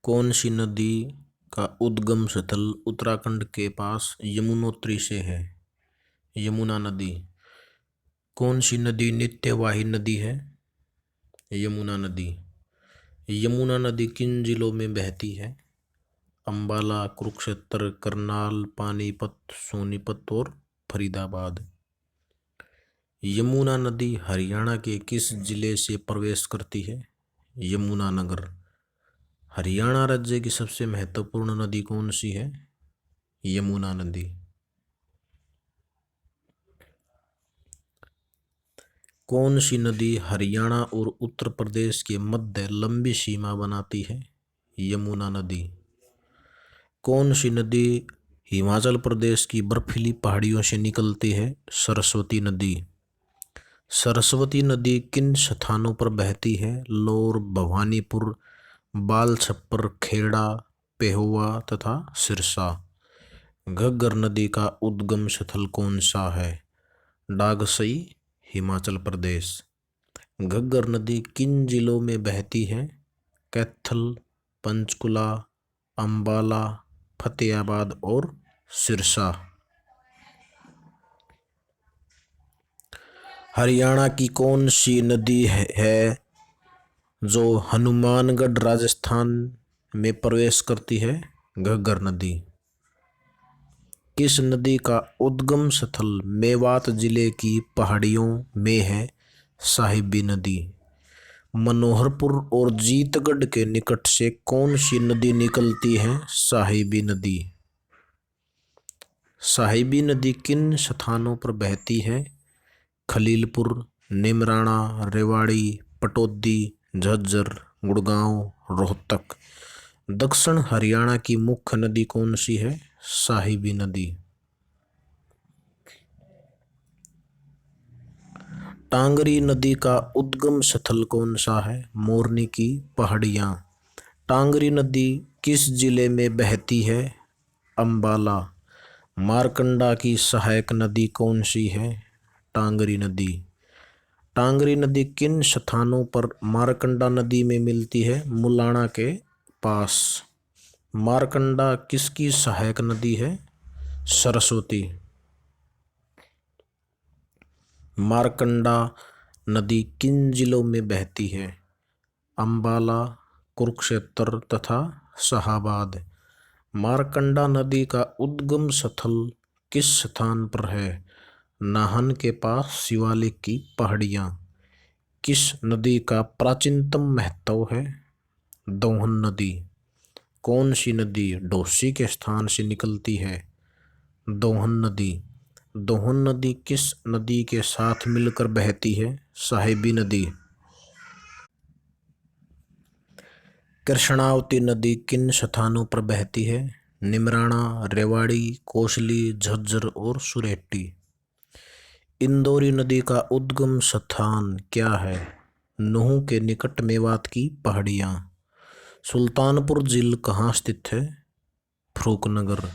कौन सी नदी का उद्गम स्थल उत्तराखंड के पास यमुनोत्री से है? यमुना नदी। कौन सी नदी नित्यवाही नदी है? यमुना नदी। यमुना नदी किन जिलों में बहती है? अंबाला, कुरुक्षेत्र, करनाल, पानीपत, सोनीपत और फरीदाबाद। यमुना नदी हरियाणा के किस जिले से प्रवेश करती है? यमुनानगर। हरियाणा राज्य की सबसे महत्वपूर्ण नदी कौन सी है? यमुना नदी। कौन सी नदी हरियाणा और उत्तर प्रदेश के मध्य लंबी सीमा बनाती है? यमुना नदी। कौन सी नदी हिमाचल प्रदेश की बर्फीली पहाड़ियों से निकलती है? सरस्वती नदी। सरस्वती नदी किन स्थानों पर बहती है? लोर, भवानीपुर, बाल छप्पर, खेड़ा, पेहोवा तथा सिरसा। घग्गर नदी का उद्गम स्थल कौन सा है? डागसई, हिमाचल प्रदेश। घग्गर नदी किन जिलों में बहती है? कैथल, पंचकुला, अंबाला, फतेहाबाद और सिरसा। हरियाणा की कौन सी नदी है जो हनुमानगढ़ राजस्थान में प्रवेश करती है? घग्गर नदी। किस नदी का उद्गम स्थल मेवात जिले की पहाड़ियों में है? साहिबी नदी। मनोहरपुर और जीतगढ़ के निकट से कौन सी नदी निकलती है? साहिबी नदी। साहिबी नदी किन स्थानों पर बहती है? खलीलपुर, निमराना, रेवाड़ी, पटौदी, झज्जर, गुड़गांव, रोहतक। दक्षिण हरियाणा की मुख्य नदी कौन सी है? साहिबी नदी। टांगरी नदी का उद्गम स्थल कौन सा है? मोरनी की पहाड़ियाँ। टांगरी नदी किस जिले में बहती है? अंबाला। मारकंडा की सहायक नदी कौन सी है? टांगरी नदी। टांगरी नदी किन स्थानों पर मारकंडा नदी में मिलती है? मुलाना के पास। मारकंडा किसकी सहायक नदी है? सरस्वती। मारकंडा नदी किन जिलों में बहती है? अंबाला, कुरुक्षेत्र तथा शाहाबाद। मारकंडा नदी का उद्गम स्थल किस स्थान पर है? नाहन के पास शिवालिक की पहाड़ियाँ। किस नदी का प्राचीनतम महत्व है? दोहन नदी। कौन सी नदी डोसी के स्थान से निकलती है? दोहन नदी। दोहन नदी किस नदी के साथ मिलकर बहती है? साहिबी नदी। कृष्णावती नदी किन स्थानों पर बहती है? निमराना, रेवाड़ी, कोसली, झज्जर और सुरेटी। इंदौरी नदी का उद्गम स्थान क्या है? नूह के निकट मेवात की पहाड़ियाँ। सुल्तानपुर झील कहाँ स्थित है? फरूखनगर।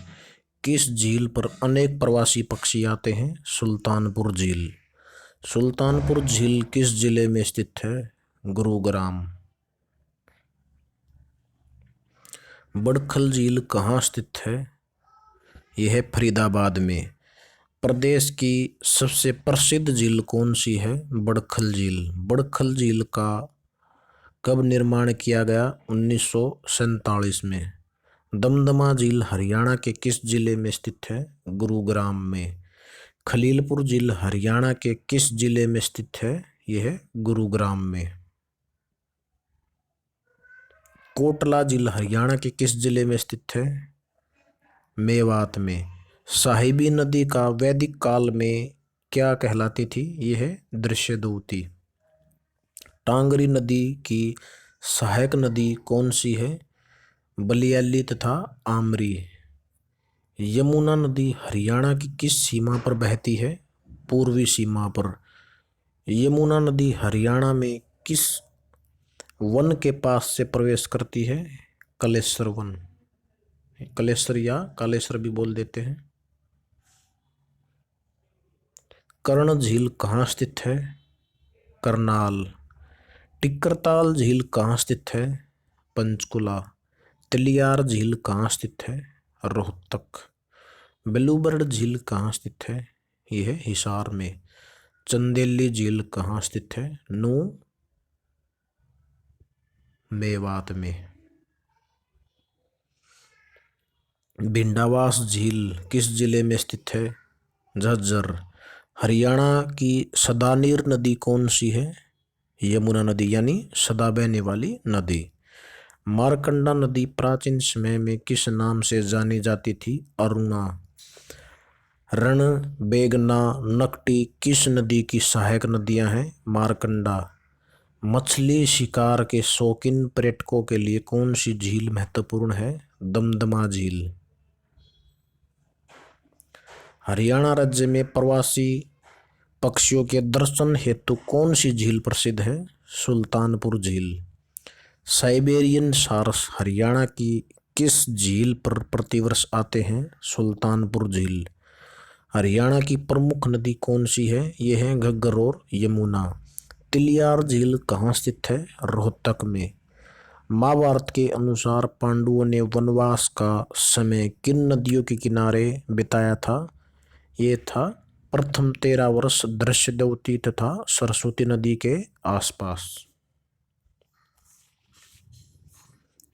किस झील पर अनेक प्रवासी पक्षी आते हैं? सुल्तानपुर झील। सुल्तानपुर झील किस जिले में स्थित है? गुरुग्राम। बड़खल झील कहाँ स्थित है? यह फरीदाबाद में। प्रदेश की सबसे प्रसिद्ध झील कौन सी है? बड़खल झील। बड़खल झील का कब निर्माण किया गया? 1947 में। दमदमा झील हरियाणा के किस जिले में स्थित है? गुरुग्राम में। खलीलपुर झील हरियाणा के किस जिले में स्थित है? यह गुरुग्राम में। कोटला झील हरियाणा के किस जिले में स्थित है? मेवात में। साहिबी नदी का वैदिक काल में क्या कहलाती थी? यह दृश्यदूती। टांगरी नदी की सहायक नदी कौन सी है? बलियाली तथा आमरी। यमुना नदी हरियाणा की किस सीमा पर बहती है? पूर्वी सीमा पर। यमुना नदी हरियाणा में किस वन के पास से प्रवेश करती है? कलेश्वर वन। कलेश्वर या कालेश्वर भी बोल देते हैं। कर्ण झील कहाँ स्थित है? करनाल। टिक्करताल झील कहाँ स्थित है? पंचकुला। तिलियार झील कहाँ स्थित है? रोहतक। ब्लूबर्ड झील कहाँ स्थित है? यह है हिसार में। चंदेली झील कहाँ स्थित है? नूह, मेवात में। भिंडावास झील किस जिले में स्थित है? झज्जर। हरियाणा की सदानीर नदी कौन सी है? यमुना नदी, यानी सदा बहने वाली नदी। मारकंडा नदी प्राचीन समय में किस नाम से जानी जाती थी? अरुणा। रण, बेगना, नकटी किस नदी की सहायक नदियां हैं? मारकंडा। मछली शिकार के शौकीन पर्यटकों के लिए कौन सी झील महत्वपूर्ण है? दमदमा झील। हरियाणा राज्य में प्रवासी पक्षियों के दर्शन हेतु कौन सी झील प्रसिद्ध है? सुल्तानपुर झील। साइबेरियन सारस हरियाणा की किस झील पर प्रतिवर्ष आते हैं? सुल्तानपुर झील। हरियाणा की प्रमुख नदी कौन सी है? ये है घग्गर और यमुना। तिलियार झील कहाँ स्थित है? रोहतक में। महाभारत के अनुसार पांडवों ने वनवास का समय किन नदियों के किनारे बिताया था? ये था प्रथम 13 वर्ष दृश्यद्वती तथा सरस्वती नदी के आसपास।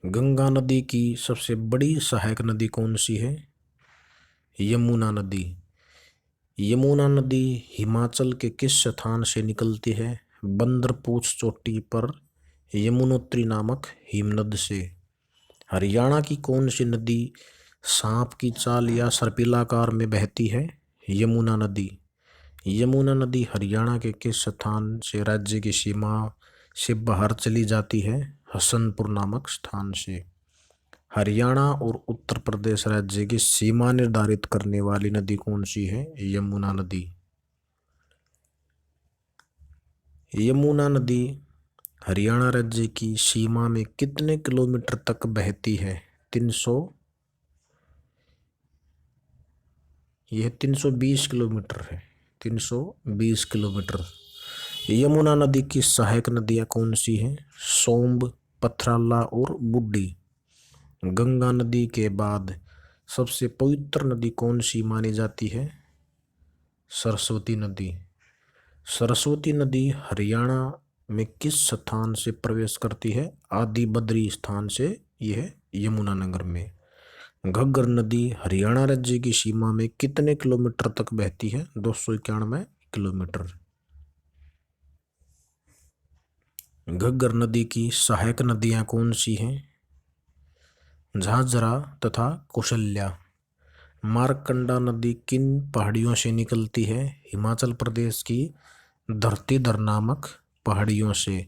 गंगा नदी की सबसे बड़ी सहायक नदी कौन सी है? यमुना नदी। यमुना नदी हिमाचल के किस स्थान से निकलती है? बंदरपूछ चोटी पर यमुनोत्री नामक हिमनद से। हरियाणा की कौन सी नदी सांप की चाल या सर्पिलाकार में बहती है? यमुना नदी। यमुना नदी हरियाणा के किस स्थान से राज्य की सीमा से बाहर चली जाती है? हसनपुर नामक स्थान से। हरियाणा और उत्तर प्रदेश राज्य की सीमा निर्धारित करने वाली नदी कौन सी है? यमुना नदी। यमुना नदी हरियाणा राज्य की सीमा में कितने किलोमीटर तक बहती है? 320 किलोमीटर है। 320 किलोमीटर। यमुना नदी की सहायक नदियां कौन सी हैं? सोम्ब, पथराला और बूढ़ी। गंगा नदी के बाद सबसे पवित्र नदी कौन सी मानी जाती है? सरस्वती नदी। सरस्वती नदी हरियाणा में किस स्थान से प्रवेश करती है? आदि बद्री स्थान से। यह यमुनानगर में। घग्गर नदी हरियाणा राज्य की सीमा में कितने किलोमीटर तक बहती है? 291 किलोमीटर। घग्गर नदी की सहायक नदियां कौन सी हैं? झाझरा तथा कौशल्या। मारकंडा नदी किन पहाड़ियों से निकलती है? हिमाचल प्रदेश की धरतीधर नामक पहाड़ियों से।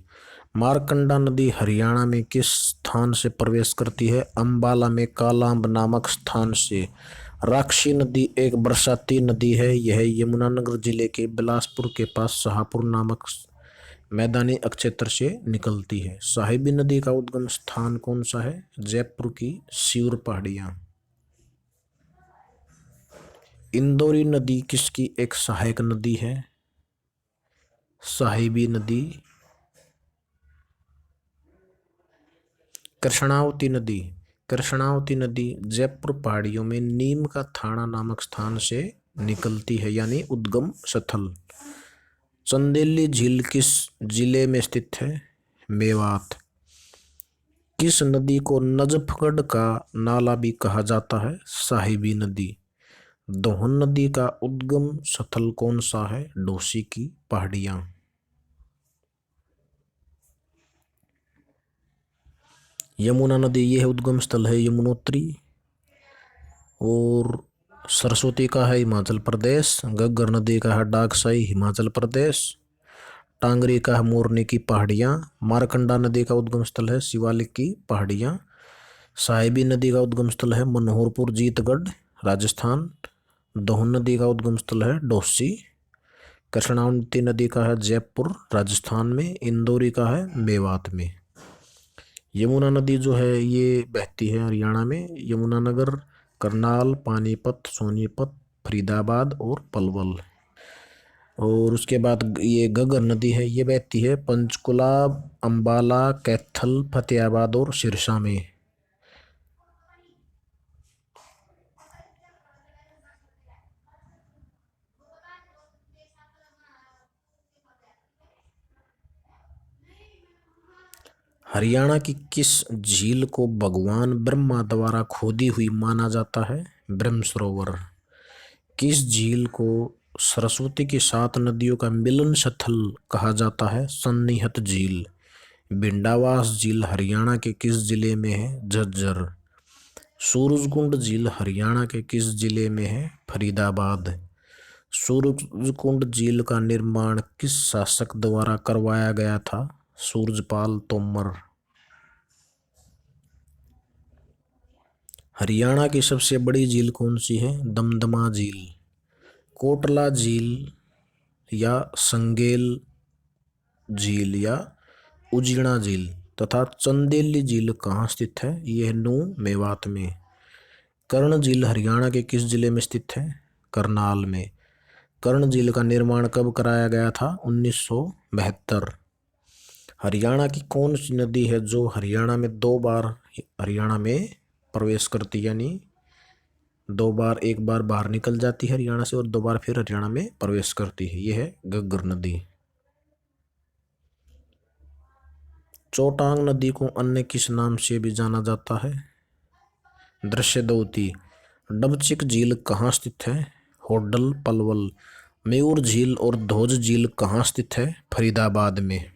मारकंडा नदी हरियाणा में किस स्थान से प्रवेश करती है? अंबाला में कालांब नामक स्थान से। राक्षी नदी एक बरसाती नदी है। यह यमुनानगर जिले के बिलासपुर के पास शाहपुर नामक मैदानी क्षेत्र से निकलती है। साहिबी नदी का उद्गम स्थान कौन सा है? जयपुर की सियूर पहाड़ियां। इंदौरी नदी किसकी एक सहायक नदी है? साहिबी नदी। कृष्णावती नदी। कृष्णावती नदी जयपुर पहाड़ियों में नीम का थाना नामक स्थान से निकलती है, यानी उद्गम स्थल। चंदेली झील किस जिले में स्थित है? मेवात। किस नदी को नजफगढ़ का नाला भी कहा जाता है? साहिबी नदी। दोहन नदी का उद्गम स्थल कौन सा है? डोसी की पहाड़ियां। यमुना नदी यह उद्गम स्थल है यमुनोत्री। और सरस्वती का है हिमाचल प्रदेश। घग्गर नदी का है डाकसाई हिमाचल प्रदेश। टांगरी का है मोरनी की पहाड़ियाँ। मारकंडा नदी का उद्गम स्थल है शिवालिक की पहाड़ियाँ। साहिबी नदी का उद्गम स्थल है मनोहरपुर जीतगढ़ राजस्थान। दोहन नदी का उद्गम स्थल है डोसी। कृष्णावती नदी का है जयपुर राजस्थान में। इंदौरी का है मेवात में। यमुना नदी जो है ये बहती है हरियाणा में यमुनानगर, करनाल, पानीपत, सोनीपत, फरीदाबाद और पलवल। और उसके बाद ये घग्गर नदी है, ये बहती है पंचकुला, अंबाला, कैथल, फतेहाबाद और सिरसा में। हरियाणा की किस झील को भगवान ब्रह्मा द्वारा खोदी हुई माना जाता है? ब्रह्म सरोवर। किस झील को सरस्वती की 7 नदियों का मिलन स्थल कहा जाता है? सन्निहित झील। भिंडावास झील हरियाणा के किस जिले में है? झज्जर। सूरजकुंड झील हरियाणा के किस जिले में है? फरीदाबाद। सूरजकुंड झील का निर्माण किस शासक द्वारा करवाया गया था? सूरजपाल तोमर। हरियाणा की सबसे बड़ी झील कौन सी है? दमदमा झील। कोटला झील या संगेल झील या उजीना झील तथा चंदेली झील कहाँ स्थित है? यह नूं मेवात में। कर्ण झील हरियाणा के किस जिले में स्थित है? करनाल में। कर्ण झील का निर्माण कब कराया गया था? 1972। हरियाणा की कौन सी नदी है जो हरियाणा में 2 बार हरियाणा में प्रवेश करती, यानी 2 बार, एक बार बाहर निकल जाती है हरियाणा से और 2 बार फिर हरियाणा में प्रवेश करती है? यह है घग्गर नदी। चोटांग नदी को अन्य किस नाम से भी जाना जाता है? दृश्यदौती। डबचिक झील कहाँ स्थित है? होडल पलवल। मयूर झील और धोज झील कहाँ स्थित है? फरीदाबाद में।